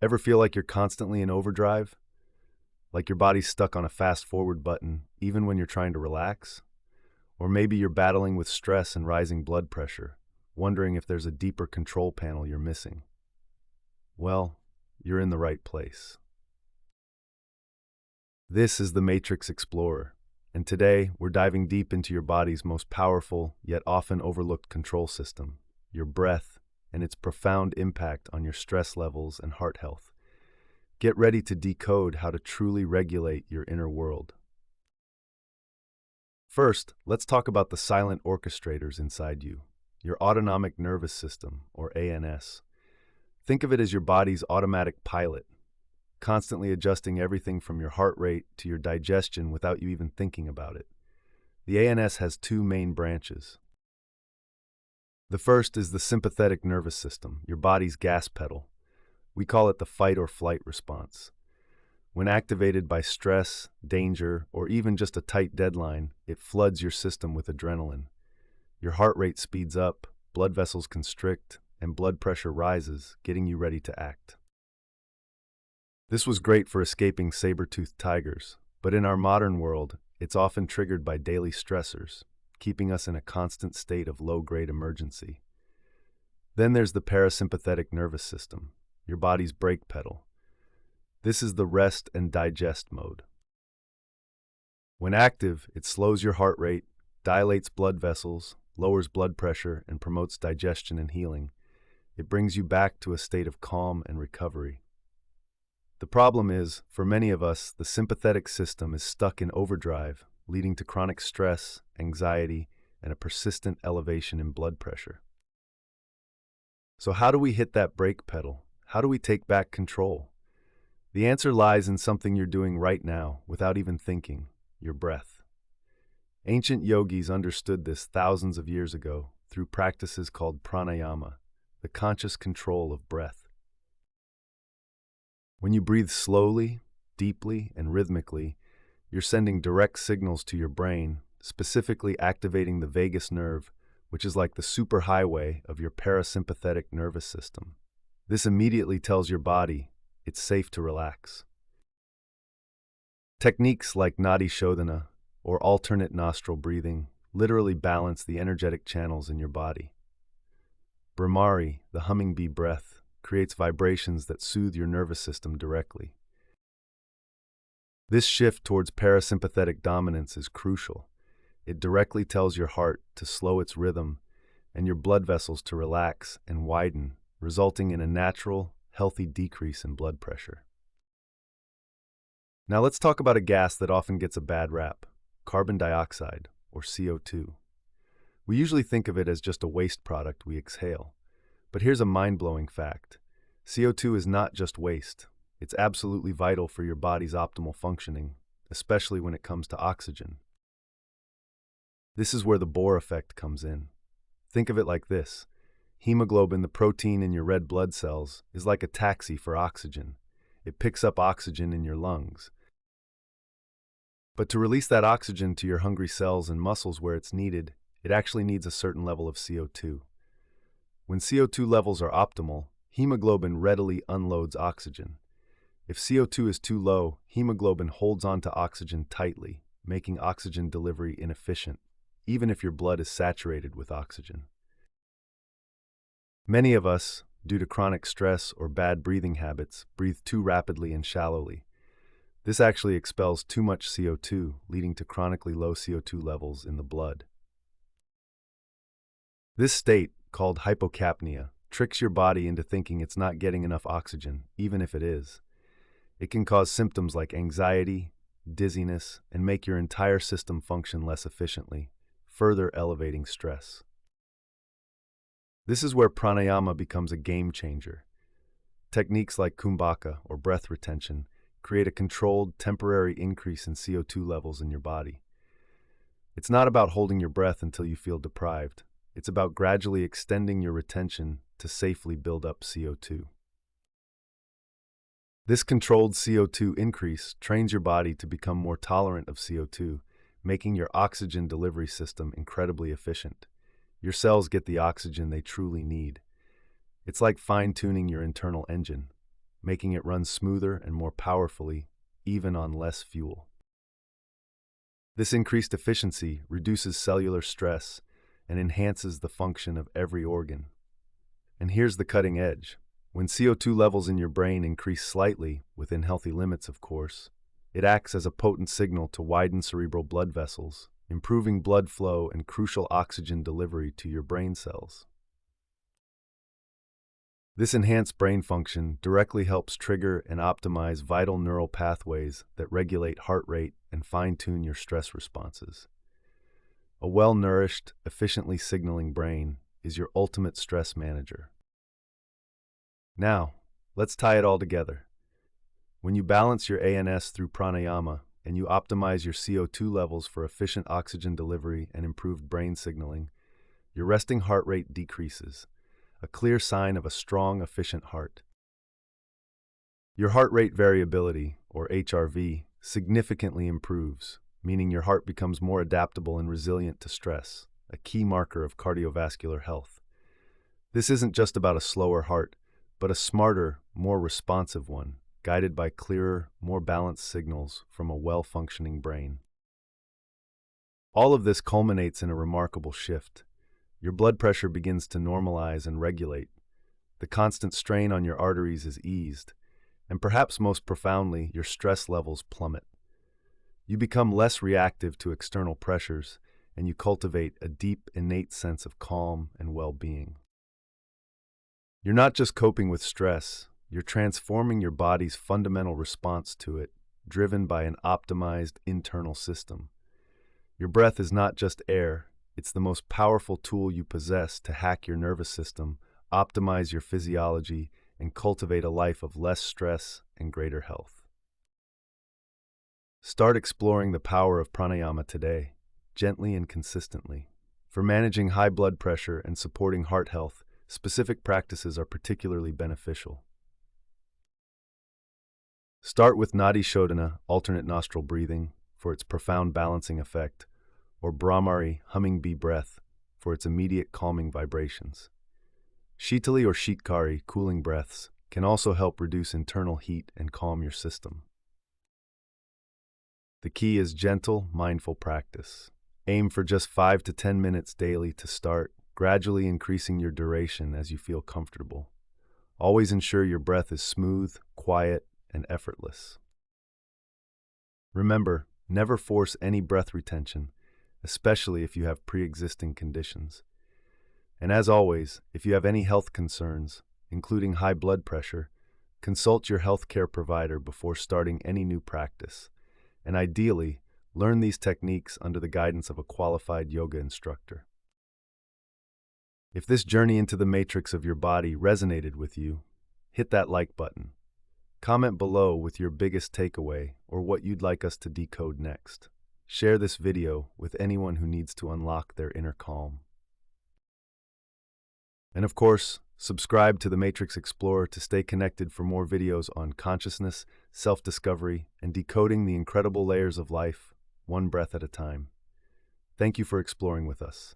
Ever feel like you're constantly in overdrive? Like your body's stuck on a fast forward button, even when you're trying to relax? Or maybe you're battling with stress and rising blood pressure, wondering if there's a deeper control panel you're missing. Well, you're in the right place. This is the Matrix Explorer, and today we're diving deep into your body's most powerful, yet often overlooked control system, your breath, and its profound impact on your stress levels and heart health. Get ready to decode how to truly regulate your inner world. First, let's talk about the silent orchestrators inside you, your autonomic nervous system, or ANS. Think of it as your body's automatic pilot, constantly adjusting everything from your heart rate to your digestion without you even thinking about it. The ANS has two main branches. The first is the sympathetic nervous system, your body's gas pedal. We call it the fight or flight response. When activated by stress, danger, or even just a tight deadline, it floods your system with adrenaline. Your heart rate speeds up, blood vessels constrict, and blood pressure rises, getting you ready to act. This was great for escaping saber-toothed tigers, but in our modern world, it's often triggered by daily stressors, keeping us in a constant state of low-grade emergency. Then there's the parasympathetic nervous system, your body's brake pedal. This is the rest and digest mode. When active, it slows your heart rate, dilates blood vessels, lowers blood pressure, and promotes digestion and healing. It brings you back to a state of calm and recovery. The problem is, for many of us, the sympathetic system is stuck in overdrive, leading to chronic stress, anxiety, and a persistent elevation in blood pressure. So how do we hit that brake pedal? How do we take back control? The answer lies in something you're doing right now, without even thinking: your breath. Ancient yogis understood this thousands of years ago through practices called pranayama, the conscious control of breath. When you breathe slowly, deeply, and rhythmically, you're sending direct signals to your brain, specifically activating the vagus nerve, which is like the superhighway of your parasympathetic nervous system. This immediately tells your body it's safe to relax. Techniques like Nadi Shodhana, or alternate nostril breathing, literally balance the energetic channels in your body. Brahmari, the humming bee breath, creates vibrations that soothe your nervous system directly. This shift towards parasympathetic dominance is crucial. It directly tells your heart to slow its rhythm and your blood vessels to relax and widen, resulting in a natural, healthy decrease in blood pressure. Now let's talk about a gas that often gets a bad rap: carbon dioxide, or CO2. We usually think of it as just a waste product we exhale. But here's a mind-blowing fact. CO2 is not just waste. It's absolutely vital for your body's optimal functioning, especially when it comes to oxygen. This is where the Bohr Effect comes in. Think of it like this. Hemoglobin, the protein in your red blood cells, is like a taxi for oxygen. It picks up oxygen in your lungs. But to release that oxygen to your hungry cells and muscles where it's needed, it actually needs a certain level of CO2. When CO2 levels are optimal, hemoglobin readily unloads oxygen. If CO2 is too low, hemoglobin holds on to oxygen tightly, making oxygen delivery inefficient, even if your blood is saturated with oxygen. Many of us, due to chronic stress or bad breathing habits, breathe too rapidly and shallowly. This actually expels too much CO2, leading to chronically low CO2 levels in the blood. This state, called hypocapnia, tricks your body into thinking it's not getting enough oxygen, even if it is. It can cause symptoms like anxiety, dizziness, and make your entire system function less efficiently, further elevating stress. This is where pranayama becomes a game changer. Techniques like kumbhaka, or breath retention, create a controlled, temporary increase in CO2 levels in your body. It's not about holding your breath until you feel deprived. It's about gradually extending your retention to safely build up CO2. This controlled CO2 increase trains your body to become more tolerant of CO2, making your oxygen delivery system incredibly efficient. Your cells get the oxygen they truly need. It's like fine-tuning your internal engine. making it run smoother and more powerfully, even on less fuel. This increased efficiency reduces cellular stress and enhances the function of every organ. And here's the cutting edge. When CO2 levels in your brain increase slightly, within healthy limits of course, it acts as a potent signal to widen cerebral blood vessels, improving blood flow and crucial oxygen delivery to your brain cells. This enhanced brain function directly helps trigger and optimize vital neural pathways that regulate heart rate and fine-tune your stress responses. A well-nourished, efficiently signaling brain is your ultimate stress manager. Now, let's tie it all together. When you balance your ANS through pranayama and you optimize your CO2 levels for efficient oxygen delivery and improved brain signaling, your resting heart rate decreases, a clear sign of a strong, efficient heart. Your heart rate variability, or HRV, significantly improves, meaning your heart becomes more adaptable and resilient to stress, a key marker of cardiovascular health. This isn't just about a slower heart, but a smarter, more responsive one, guided by clearer, more balanced signals from a well-functioning brain. All of this culminates in a remarkable shift. Your blood pressure begins to normalize and regulate. The constant strain on your arteries is eased, and perhaps most profoundly, your stress levels plummet. You become less reactive to external pressures, and you cultivate a deep, innate sense of calm and well-being. You're not just coping with stress, you're transforming your body's fundamental response to it, driven by an optimized internal system. Your breath is not just air, it's the most powerful tool you possess to hack your nervous system, optimize your physiology, and cultivate a life of less stress and greater health. Start exploring the power of pranayama today, gently and consistently. For managing high blood pressure and supporting heart health, specific practices are particularly beneficial. Start with Nadi Shodhana, alternate nostril breathing, for its profound balancing effect, or Brahmari, humming bee breath, for its immediate calming vibrations. Shitali or Shitkari, cooling breaths, can also help reduce internal heat and calm your system. The key is gentle, mindful practice. Aim for just 5 to 10 minutes daily to start, gradually increasing your duration as you feel comfortable. Always ensure your breath is smooth, quiet, and effortless. Remember, never force any breath retention, especially if you have pre-existing conditions. And as always, if you have any health concerns, including high blood pressure, consult your healthcare provider before starting any new practice. And ideally, learn these techniques under the guidance of a qualified yoga instructor. If this journey into the matrix of your body resonated with you, hit that like button. Comment below with your biggest takeaway or what you'd like us to decode next. Share this video with anyone who needs to unlock their inner calm. And of course, subscribe to the Matrix Explorer to stay connected for more videos on consciousness, self-discovery, and decoding the incredible layers of life, one breath at a time. Thank you for exploring with us.